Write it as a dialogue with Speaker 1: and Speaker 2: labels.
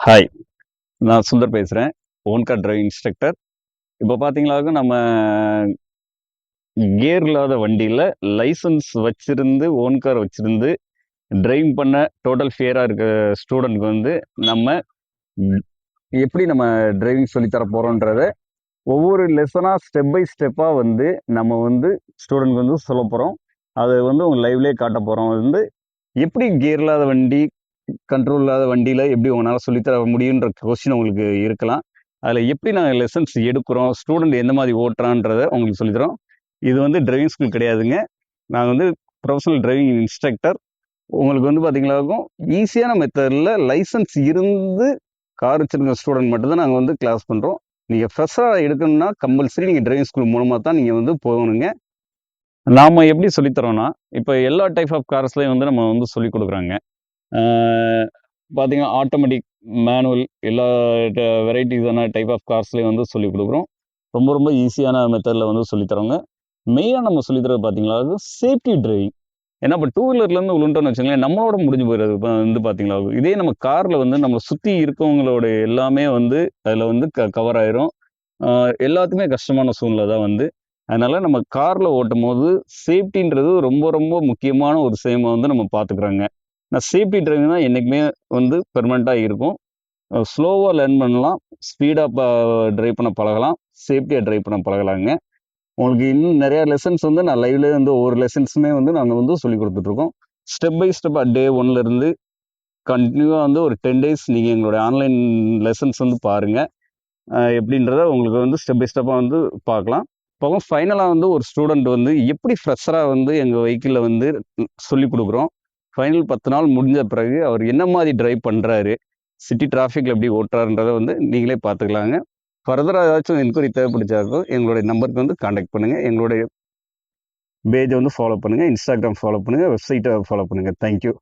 Speaker 1: Hi, நான் சுந்தர் பேசுகிறேன். Own car driving instructor. இப்போ பார்த்தீங்களாக்க நம்ம கியர் இல்லாத வண்டியில லைசென்ஸ் வச்சிருந்து, ஓன் கார் வச்சிருந்து டிரைவிங் பண்ண டோட்டல் ஃபியராக இருக்க ஸ்டூடெண்ட்க்கு வந்து நம்ம ம், எப்படி நம்ம டிரைவிங் சொல்லி தர போகிறோன்றத ஒவ்வொரு லெசனாக ஸ்டெப் பை ஸ்டெப்பாக வந்து நம்ம வந்து ஸ்டூடெண்ட்க்கு வந்து சொல்ல போகிறோம். அதை வந்து உங்க லைவ்லேயே காட்ட போகிறோம். வந்து எப்படி கியர் இல்லாத வண்டி, கண்ட்ரோல் இல்லாத வண்டியில எப்படி உங்களால சொல்லித்தர முடியுன்ற கொஸ்டின் உங்களுக்கு இருக்கலாம். அதில் எப்படி நாங்கள் லெசன்ஸ் எடுக்கிறோம், ஸ்டூடெண்ட் எந்த மாதிரி ஓட்டுறான்றத உங்களுக்கு சொல்லித்தரோம். இது வந்து டிரைவிங் ஸ்கூல் கிடையாதுங்க. நாங்கள் வந்து ப்ரொஃபஷனல் டிரைவிங் இன்ஸ்ட்ரக்டர். உங்களுக்கு வந்து பார்த்தீங்களாக்கும் ஈஸியான மெத்தடில் லைசன்ஸ் இருந்து கார் வச்சிருக்க ஸ்டூடெண்ட் மட்டும்தான் நாங்கள் வந்து கிளாஸ் பண்ணுறோம். நீங்கள் ஃப்ரெஷ்ஷாக எடுக்கணும்னா கம்பல்சரி நீங்கள் டிரைவிங் ஸ்கூல் மூலமாக தான் நீங்கள் வந்து போகணுங்க. நாம் எப்படி சொல்லித்தரோன்னா, இப்போ எல்லா டைப் ஆஃப் கார்ஸ்லையும் வந்து நம்ம வந்து சொல்லிக் கொடுக்குறாங்க. பார்த்தீங்கன்னா ஆட்டோமேட்டிக், மேனுவல் எல்லா வெரைட்டிஸான டைப் ஆஃப் கார்ஸ்லேயும் வந்து சொல்லிக் கொடுக்குறோம். ரொம்ப ரொம்ப ஈஸியான மெத்தடில் வந்து சொல்லித்தரோங்க. மெயினாக நம்ம சொல்லித்தரது பார்த்தீங்களா சேஃப்டி டிரைவிங். ஏன்னா இப்போ டூ வீலர்லேருந்து விழுந்துட்டோம்னு வச்சுக்கோங்களேன், நம்மளோட முடிஞ்சு போயிடுது. இப்போ வந்து பார்த்தீங்களா இதே நம்ம காரில் வந்து நம்மளை சுற்றி இருக்கவங்களோட எல்லாமே வந்து அதில் வந்து கவர் ஆயிரும். எல்லாத்துக்குமே கஷ்டமான சூழ்நிலை தான் வந்து. அதனால நம்ம காரில் ஓட்டும் போது சேஃப்டின்றது ரொம்ப ரொம்ப முக்கியமான ஒரு விஷயமா வந்து நம்ம பார்த்துக்குறோங்க. நான் சேஃப்டி டிரைவிங் தான் என்றைக்குமே வந்து பெர்மனெண்ட்டாக இருக்கும். ஸ்லோவாக லேர்ன் பண்ணலாம், ஸ்பீடாக ட்ரைவ் பண்ண பழகலாம், சேஃப்டியாக ட்ரைவ் பண்ண பழகலாங்க. உங்களுக்கு இன்னும் நிறையா லெசன்ஸ் வந்து நான் லைவ்லேயே வந்து ஒவ்வொரு லெசன்ஸுமே வந்து நாங்கள் வந்து சொல்லிக் கொடுத்துட்ருக்கோம். ஸ்டெப் பை ஸ்டெப்பாக டே ஒன்லேருந்து கண்டினியூவாக வந்து ஒரு 10 டேஸ் நீங்கள் எங்களுடைய ஆன்லைன் லெசன்ஸ் வந்து பாருங்கள். எப்படின்றத உங்களுக்கு வந்து ஸ்டெப் பை ஸ்டெப்பாக வந்து பார்க்கலாம். இப்போ ஃபைனலாக வந்து ஒரு ஸ்டூடெண்ட் வந்து எப்படி ஃப்ரெஷராக வந்து எங்கள் வெஹிக்கிளில் வந்து சொல்லிக் கொடுக்குறோம். ஃபைனல் 10 நாள் முடிஞ்ச பிறகு அவர் என்ன மாதிரி டிரைவ் பண்ணுறாரு, சிட்டி டிராஃபிக்கில் எப்படி ஓட்டுறாருன்றதை வந்து நீங்களே பார்த்துக்கலாங்க. ஃபர்தராக ஏதாச்சும் என்கொயரி தேவைப்படுச்சாக்கும் எங்களுடைய நம்பருக்கு வந்து காண்டாக்ட் பண்ணுங்கள். எங்களுடைய பேஜை வந்து ஃபாலோ பண்ணுங்கள், இன்ஸ்டாகிராம் ஃபாலோ பண்ணுங்கள், வெப்சைட்டை ஃபாலோ பண்ணுங்கள். தேங்க்யூ.